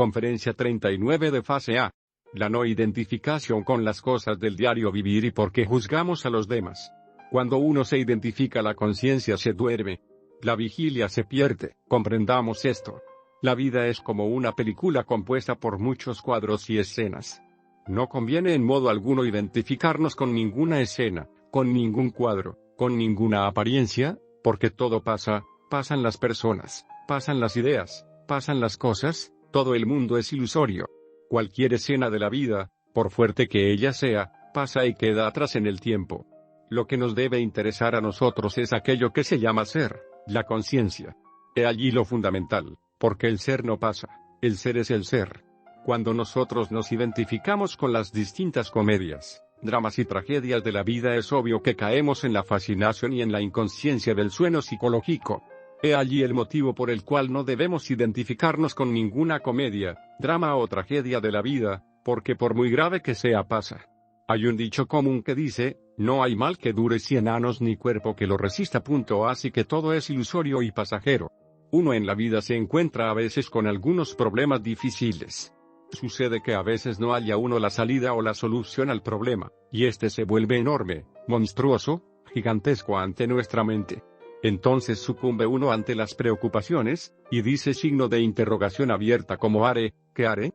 Conferencia 39 de fase A. La no identificación con las cosas del diario vivir y por qué juzgamos a los demás. Cuando uno se identifica, la conciencia se duerme. La vigilia se pierde. Comprendamos esto. La vida es como una película compuesta por muchos cuadros y escenas. No conviene en modo alguno identificarnos con ninguna escena, con ningún cuadro, con ninguna apariencia, porque todo pasa, pasan las personas, pasan las ideas, pasan las cosas, todo el mundo es ilusorio. Cualquier escena de la vida, por fuerte que ella sea, pasa y queda atrás en el tiempo. Lo que nos debe interesar a nosotros es aquello que se llama ser, la conciencia. He allí lo fundamental, porque el ser no pasa, el ser es el ser. Cuando nosotros nos identificamos con las distintas comedias, dramas y tragedias de la vida, es obvio que caemos en la fascinación y en la inconsciencia del sueño psicológico. He allí el motivo por el cual no debemos identificarnos con ninguna comedia, drama o tragedia de la vida, porque por muy grave que sea pasa. Hay un dicho común que dice, no hay mal que dure 100 años ni cuerpo que lo resista. Así que todo es ilusorio y pasajero. Uno en la vida se encuentra a veces con algunos problemas difíciles. Sucede que a veces no haya uno la salida o la solución al problema, y este se vuelve enorme, monstruoso, gigantesco ante nuestra mente. Entonces sucumbe uno ante las preocupaciones, y dice signo de interrogación abierta como haré, ¿qué haré?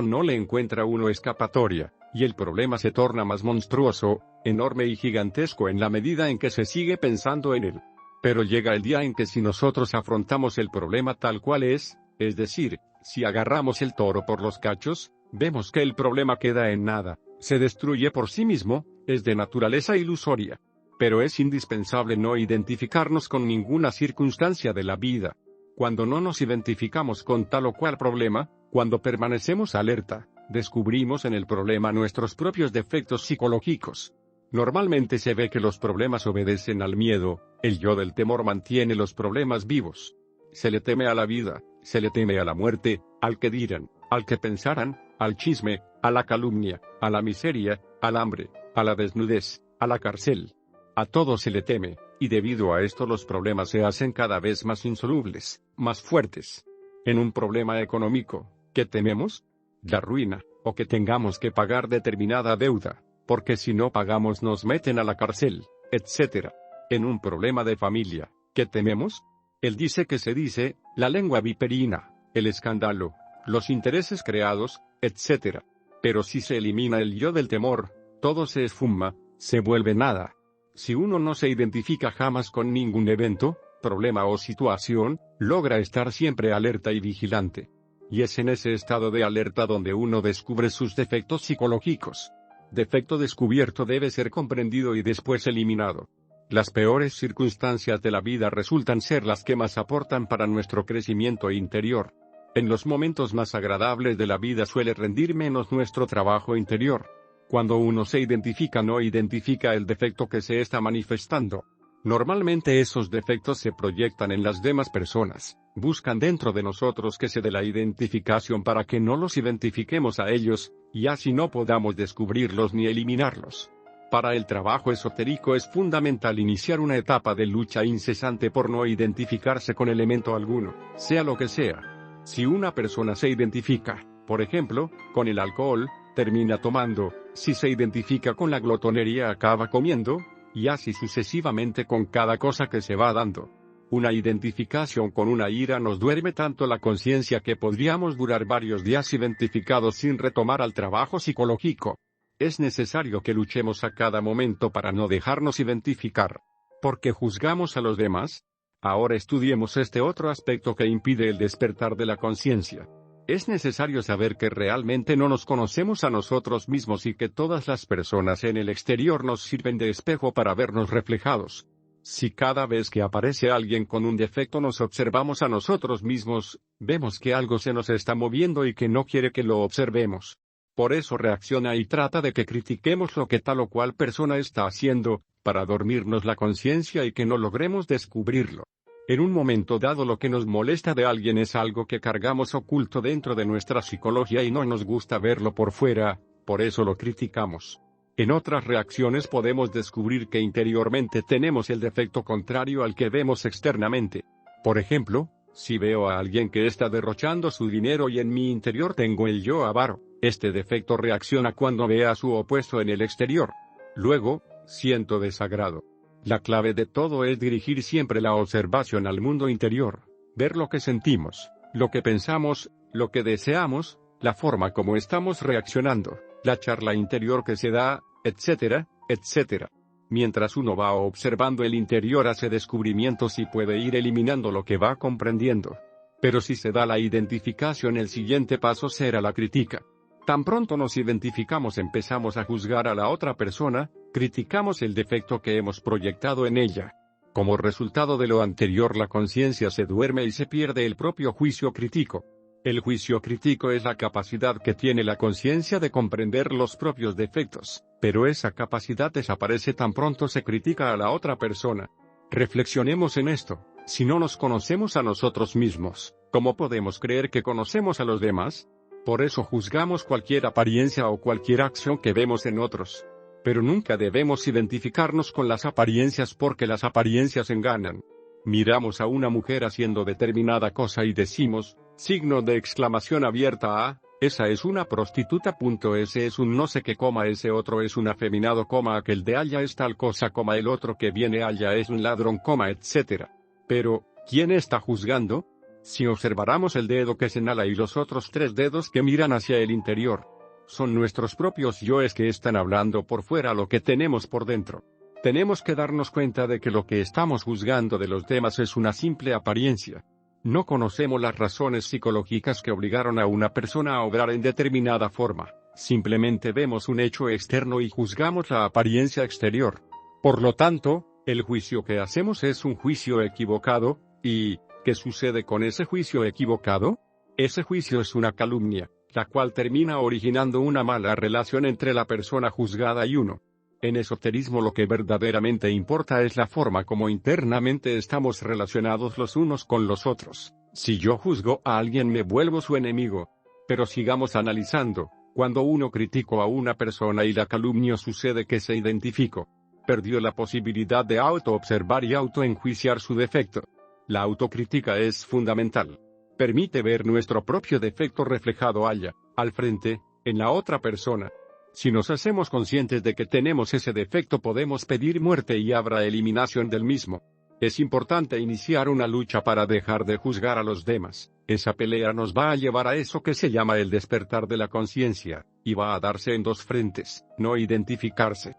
No le encuentra uno escapatoria, y el problema se torna más monstruoso, enorme y gigantesco en la medida en que se sigue pensando en él. Pero llega el día en que si nosotros afrontamos el problema tal cual es decir, si agarramos el toro por los cachos, vemos que el problema queda en nada, se destruye por sí mismo, es de naturaleza ilusoria. Pero es indispensable no identificarnos con ninguna circunstancia de la vida. Cuando no nos identificamos con tal o cual problema, cuando permanecemos alerta, descubrimos en el problema nuestros propios defectos psicológicos. Normalmente se ve que los problemas obedecen al miedo, el yo del temor mantiene los problemas vivos. Se le teme a la vida, se le teme a la muerte, al que dirán, al que pensarán, al chisme, a la calumnia, a la miseria, al hambre, a la desnudez, a la cárcel. A todo se le teme, y debido a esto los problemas se hacen cada vez más insolubles, más fuertes. En un problema económico, ¿qué tememos? La ruina, o que tengamos que pagar determinada deuda, porque si no pagamos nos meten a la cárcel, etc. En un problema de familia, ¿qué tememos? Él dice que se dice, la lengua viperina, el escándalo, los intereses creados, etc. Pero si se elimina el yo del temor, todo se esfuma, se vuelve nada. Si uno no se identifica jamás con ningún evento, problema o situación, logra estar siempre alerta y vigilante. Y es en ese estado de alerta donde uno descubre sus defectos psicológicos. Defecto descubierto debe ser comprendido y después eliminado. Las peores circunstancias de la vida resultan ser las que más aportan para nuestro crecimiento interior. En los momentos más agradables de la vida suele rendir menos nuestro trabajo interior. Cuando uno se identifica no identifica el defecto que se está manifestando. Normalmente esos defectos se proyectan en las demás personas, buscan dentro de nosotros que se dé la identificación para que no los identifiquemos a ellos, y así no podamos descubrirlos ni eliminarlos. Para el trabajo esotérico es fundamental iniciar una etapa de lucha incesante por no identificarse con elemento alguno, sea lo que sea. Si una persona se identifica, por ejemplo, con el alcohol, termina tomando, si se identifica con la glotonería acaba comiendo, y así sucesivamente con cada cosa que se va dando. Una identificación con una ira nos duerme tanto la conciencia que podríamos durar varios días identificados sin retomar al trabajo psicológico. Es necesario que luchemos a cada momento para no dejarnos identificar. ¿Por qué juzgamos a los demás? Ahora estudiemos este otro aspecto que impide el despertar de la conciencia. Es necesario saber que realmente no nos conocemos a nosotros mismos y que todas las personas en el exterior nos sirven de espejo para vernos reflejados. Si cada vez que aparece alguien con un defecto nos observamos a nosotros mismos, vemos que algo se nos está moviendo y que no quiere que lo observemos. Por eso reacciona y trata de que critiquemos lo que tal o cual persona está haciendo, para dormirnos la conciencia y que no logremos descubrirlo. En un momento dado lo que nos molesta de alguien es algo que cargamos oculto dentro de nuestra psicología y no nos gusta verlo por fuera, por eso lo criticamos. En otras reacciones podemos descubrir que interiormente tenemos el defecto contrario al que vemos externamente. Por ejemplo, Si veo a alguien que está derrochando su dinero y en mi interior tengo el yo avaro, este defecto reacciona cuando ve a su opuesto en el exterior. Luego, siento desagrado. La clave de todo es dirigir siempre la observación al mundo interior, ver lo que sentimos, lo que pensamos, lo que deseamos, la forma como estamos reaccionando, la charla interior que se da, etcétera, etcétera. Mientras uno va observando el interior hace descubrimientos y puede ir eliminando lo que va comprendiendo. Pero si se da la identificación, el siguiente paso será la crítica. Tan pronto nos identificamos empezamos a juzgar a la otra persona, criticamos el defecto que hemos proyectado en ella. Como resultado de lo anterior, la conciencia se duerme y se pierde el propio juicio crítico. El juicio crítico es la capacidad que tiene la conciencia de comprender los propios defectos, pero esa capacidad desaparece tan pronto se critica a la otra persona. Reflexionemos en esto. Si no nos conocemos a nosotros mismos, ¿cómo podemos creer que conocemos a los demás? Por eso juzgamos cualquier apariencia o cualquier acción que vemos en otros. Pero nunca debemos identificarnos con las apariencias porque las apariencias engañan. Miramos a una mujer haciendo determinada cosa y decimos, signo de exclamación abierta a, esa es una prostituta. Ese es un no sé qué, ese otro es un afeminado, aquel de allá es tal cosa, el otro que viene allá es un ladrón, etc. Pero, ¿quién está juzgando? Si observáramos el dedo que señala y los otros 3 dedos que miran hacia el interior, son nuestros propios yoes que están hablando por fuera lo que tenemos por dentro. Tenemos que darnos cuenta de que lo que estamos juzgando de los demás es una simple apariencia. No conocemos las razones psicológicas que obligaron a una persona a obrar en determinada forma. Simplemente vemos un hecho externo y juzgamos la apariencia exterior. Por lo tanto, el juicio que hacemos es un juicio equivocado, y ¿qué sucede con ese juicio equivocado? Ese juicio es una calumnia, la cual termina originando una mala relación entre la persona juzgada y uno. En esoterismo lo que verdaderamente importa es la forma como internamente estamos relacionados los unos con los otros. Si yo juzgo a alguien me vuelvo su enemigo. Pero sigamos analizando, cuando uno criticó a una persona y la calumnio sucede que se identificó. Perdió la posibilidad de autoobservar y autoenjuiciar su defecto. La autocrítica es fundamental. Permite ver nuestro propio defecto reflejado allá, al frente, en la otra persona. Si nos hacemos conscientes de que tenemos ese defecto podemos pedir muerte y habrá eliminación del mismo. Es importante iniciar una lucha para dejar de juzgar a los demás. Esa pelea nos va a llevar a eso que se llama el despertar de la conciencia, y va a darse en 2 frentes: no identificarse,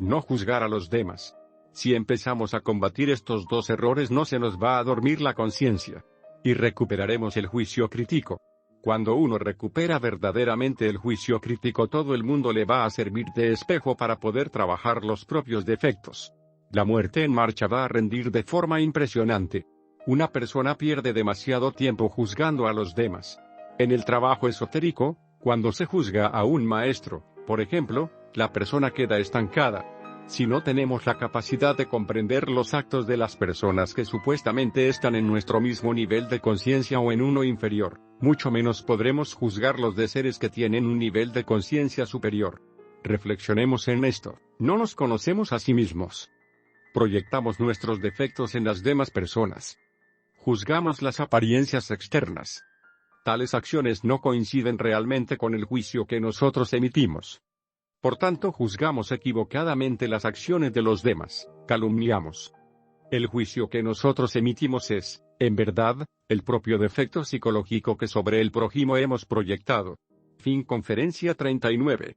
no juzgar a los demás. Si empezamos a combatir estos 2 errores no se nos va a dormir la conciencia, y recuperaremos el juicio crítico. Cuando uno recupera verdaderamente el juicio crítico, todo el mundo le va a servir de espejo para poder trabajar los propios defectos. La muerte en marcha va a rendir de forma impresionante. Una persona pierde demasiado tiempo juzgando a los demás. En el trabajo esotérico, cuando se juzga a un maestro, por ejemplo, la persona queda estancada. Si no tenemos la capacidad de comprender los actos de las personas que supuestamente están en nuestro mismo nivel de conciencia o en uno inferior, mucho menos podremos juzgarlos de seres que tienen un nivel de conciencia superior. Reflexionemos en esto. No nos conocemos a sí mismos. Proyectamos nuestros defectos en las demás personas. Juzgamos las apariencias externas. Tales acciones no coinciden realmente con el juicio que nosotros emitimos. Por tanto, juzgamos equivocadamente las acciones de los demás, calumniamos. El juicio que nosotros emitimos es, en verdad, el propio defecto psicológico que sobre el prójimo hemos proyectado. Fin. Conferencia 39.